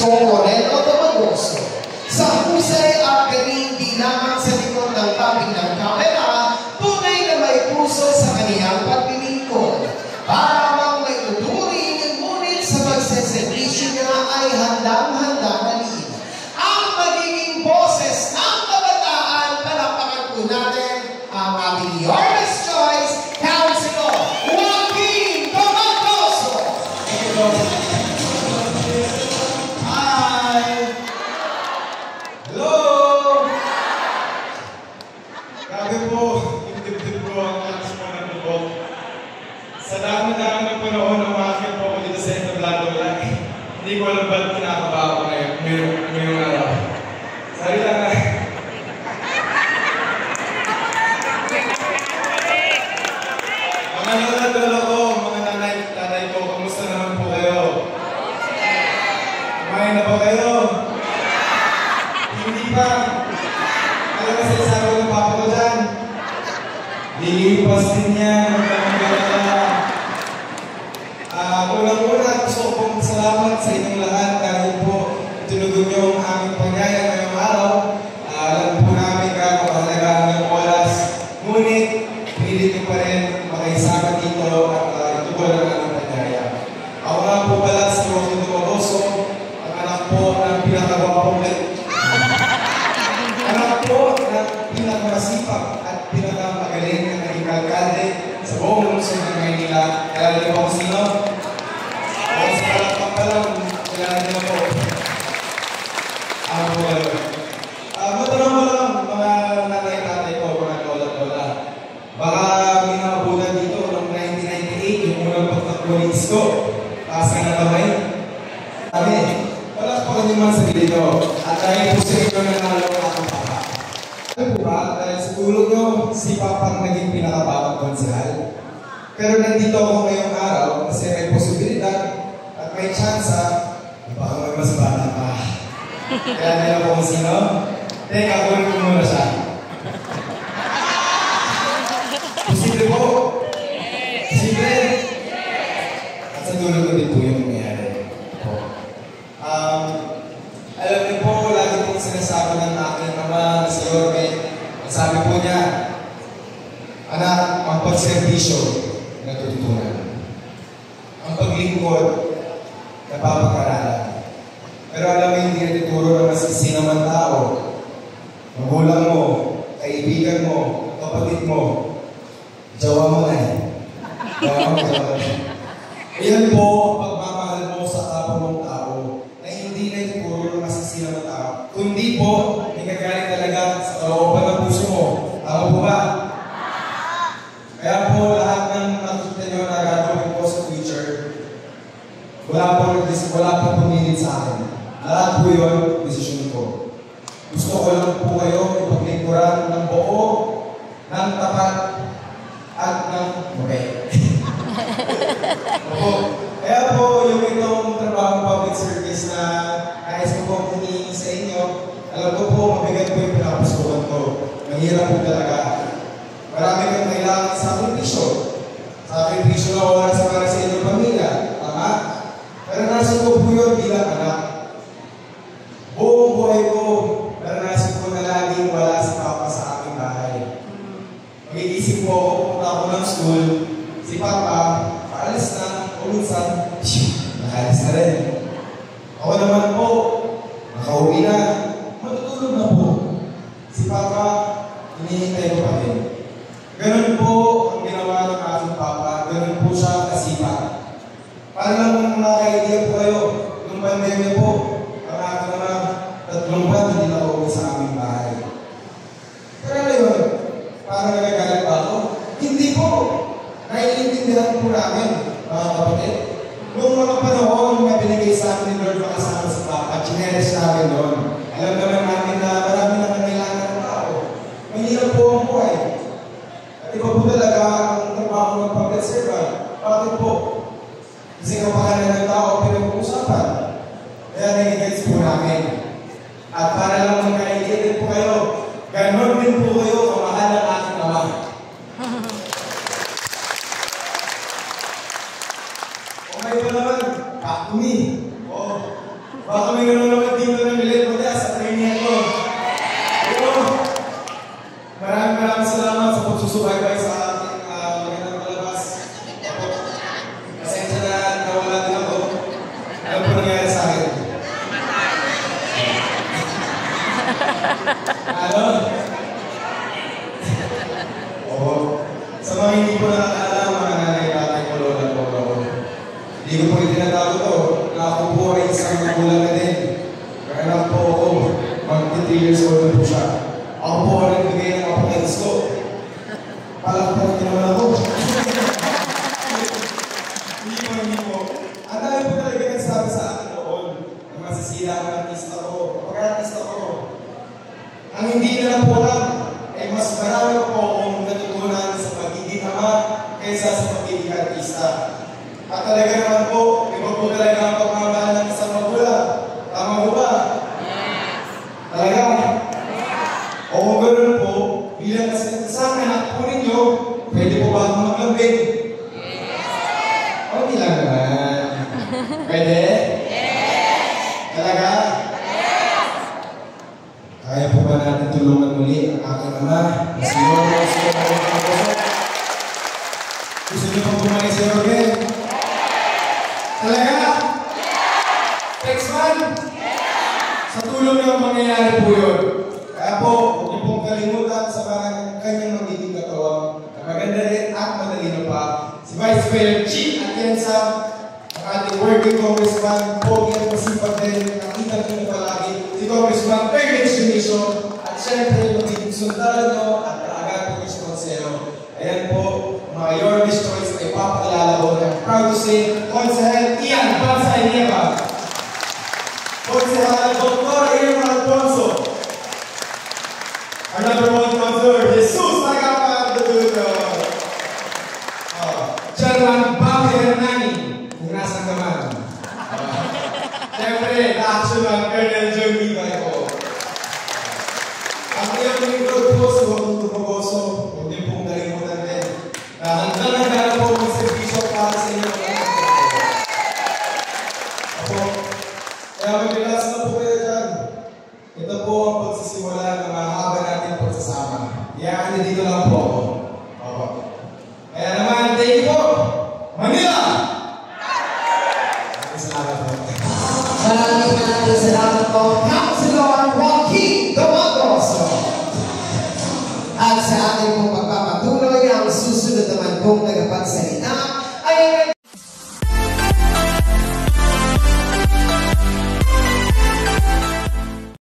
Isko Moreno Domagoso. Sa husay at galing di lamang sa likod ng tabing ng kamera, tunay na may puso sa kaniyang paglilingkod. Para mang may tuturing, ngunit sa pagseservisyo niya ay handang-handa na rin. Ang magiging boses ng kabataan, palakpakan po natin ang aming Youngest Choice Councilor Joaquin Domagoso. Hi! Hello! Grabe po, yung dibdib ko ang lakas po ng lubog. Sa dami-dami ng panahon na umakit po ako dito sa entablado lang, hindi ko alam ba't kinakaba ako ngayong araw. Sorry lang na. Mga lola ko, mga nanay ko, kamusta naman po kayo? Kumain na ba kayo? Hindi pa. Alam mo sa sabi ng papa ko dyan? Lilipas din yan. Unang-una, gusto kong salamat sa inyong lahat dahil po tinugon niyo ang aming pangyaya ngayong araw. Alam po namin gano'ng kahalaga ang iyong oras. Ngunit, pilit niyo pa rin makisama dito at itugon ang aming pangyaya. Ako nga po pala si Joaquin Domagoso, ang anak po ng pinakagwapong anak po ng pinakamasipag at pinakamagaling na naging alkalde sa buong lungsod ng Maynila. Kaya niyo po sino? O sa palakpak pa lang, kailangan niyo po. Matanong mo lang mga nanay-tatay ko, mga lola-lola. Baka may nakabunan dito noong 1998, yung unang pagtakbo ni Isko. Taas ka na kamay. Kami, palakpakan niyo man sa dito. At dahil po sa inyo nanalo ang aking papa. Ano po ba? Dahil sa tulong nyo, si Papa ang naging pinakabawang konsehal. Pero nandito ako ngayong araw kasi may posibilidad at may tsansa na baka may mas bata pa. Kaya nila po kung sino. Teka, kunin ko muna siya. Posible po? Posible? At sa dulo ko din po yung nangyayari. Alam niyo po, lagi pong sinasabi ng aking ama si Yorme. Ang sabi po niya, anak, ang pagservisyo natututunan. Ang paglingkod, napapag-aralan. Pero alam mo, hindi rin ituro ng masisina man tao. Magulang mo, kaibigan mo, kapatid mo, jawa mo na eh. Jawa mo. Iyan po ang pagmamahal mo sa kapwa mong tao na hindi na ituro ng masisina man tao. Kundi po, nagagaling talaga sa kalooban ng puso mo. Tama po ba? Kaya po, lahat ng nakikita nyo na gagawin ko sa future, wala po pumilit sa akin. Lahat po yun, desisyon ko. Gusto ko lang po kayo ipaglingkuran ng buo, ng tapat, at ng mabay. Kaya po, yung itong trabaho public service na nais ko po hinihingi sa inyo, alam ko po, mabigat po yung pinapasukan ko. Mahirap po talaga. Marami kang kailangan sa sakripisyo. Sakripisyo na oras para sa inyong pamilya. Tama? Pero nasa ko po yun bilang anak. Buong buhay ko, naranasin ko na laging wala si Papa sa aking bahay. Mag-iisip po ako, pumunta ako ng school, si Papa, paalis na, o minsan, nakalis na rin. Ako naman po, nakauwi na, matutulog na po. Si Papa, hinihintay ko pa rin. Ganun po ang ginawa ng aking Papa, ganun po siya kasipag. Para lang mga po kayo, nung pandemya po, ang aking mga 3 buwan hindi na uuwi sa aming bahay. Pero ano yun? Parang nagagalit pa ako? Hindi po! Naiintindihan po namin, mga kapatid. Noong mga panahon na binigay sa amin ni Lord makasama sa Papa, chineres namin doon. Alam naman namin na marami na kailangan ng tao. Mahirap po ang buhay. At iba po talaga ang trabaho ng public servant. Bakit po? Kasi kapakanan ng tao pinag-uusapan. Kaya nagigets po namin. At para lang magkaigitin po kayo, ganon din po kayo kamahal ng aking ama. O may pa naman, Pakumi. O, Baka may nanonood dito ng Milet Moda sa training ko. Pero, maraming salamat sa pagsusubaybay sa ating magandang palabas. Pasensya na nawala din ako. Ano po nangyari sa akin? Ano? Oo. Sa mga hindi po nakakaalam, mga nanay, tatay ko, lola po ako. Hindi ko po itinatago to na ako po ay isang magulang na din. Kaya lang po ako, mag-3 years old na po siya. Ako po ang nagbigay ng apokets ko. Palakpak din naman ako. Hindi po. Ang dami po talaga nagsabi sa akin noon na masisira ang artista ko. Kapag artista ko, ang hindi na lang po lang, ay mas marami po akong natutunan sa pagiging ama kaysa sa pagiging artista. At talaga naman po, iba po talaga ang pagmamahal ng isang magulang. Tama po ba? Yes! Talaga? O kung ganoon po, bilang isang anak po ninyo, pwede po ba akong maglambing? Yes! O hindi lang naman. Pwede? Yes! Talaga? Yes! Kaya po ba natin tulungan muli ang aking ama? Si Lord, si Lord, gusto niyo pong bumalik si Jorgen? Talaga? Next man? Sa tulong ng mangyayari po yun. Kaya po, huwag niyo pong kalimutan sa mga kanyang magiging katawang na maganda rin at madalino pa. Si Vice Mayor Chief Atienza, ang ating working congressman, pogi at masipag din, nakita niyo palagi, si Congressman Perkins Junior, at syempre, magiging sundalo at kaagad po si Consero. Ayan po, mga Yorvish Choice ay papakilala ko ng proud to say, Consehal Ian Bansay Nieva. Consehal Dr. Ian Alfonso. Our number 1 counselor, Jesus Tagapagdududo. Chairman Bobby Hernani, kung nasan ka man. Siyempre, na-action Colonel Joey Bayo. Ang iyong lingkod po sa Huwag Tumagoso, huwag din pong kalimutan din. Hanggang po ang servisyo para sa inyo. Ako, kaya mabilas na po kayo dyan. Ito po ang pagsisimula ng mahaba natin pagsasama. Iyakan dito lang po ako. Kaya naman, thank you po! Manila! Salamat po. Maraming salamat po, Councilor Joaquin Domagoso. At sa ating pong pagpapatuloy, ang susunod naman kong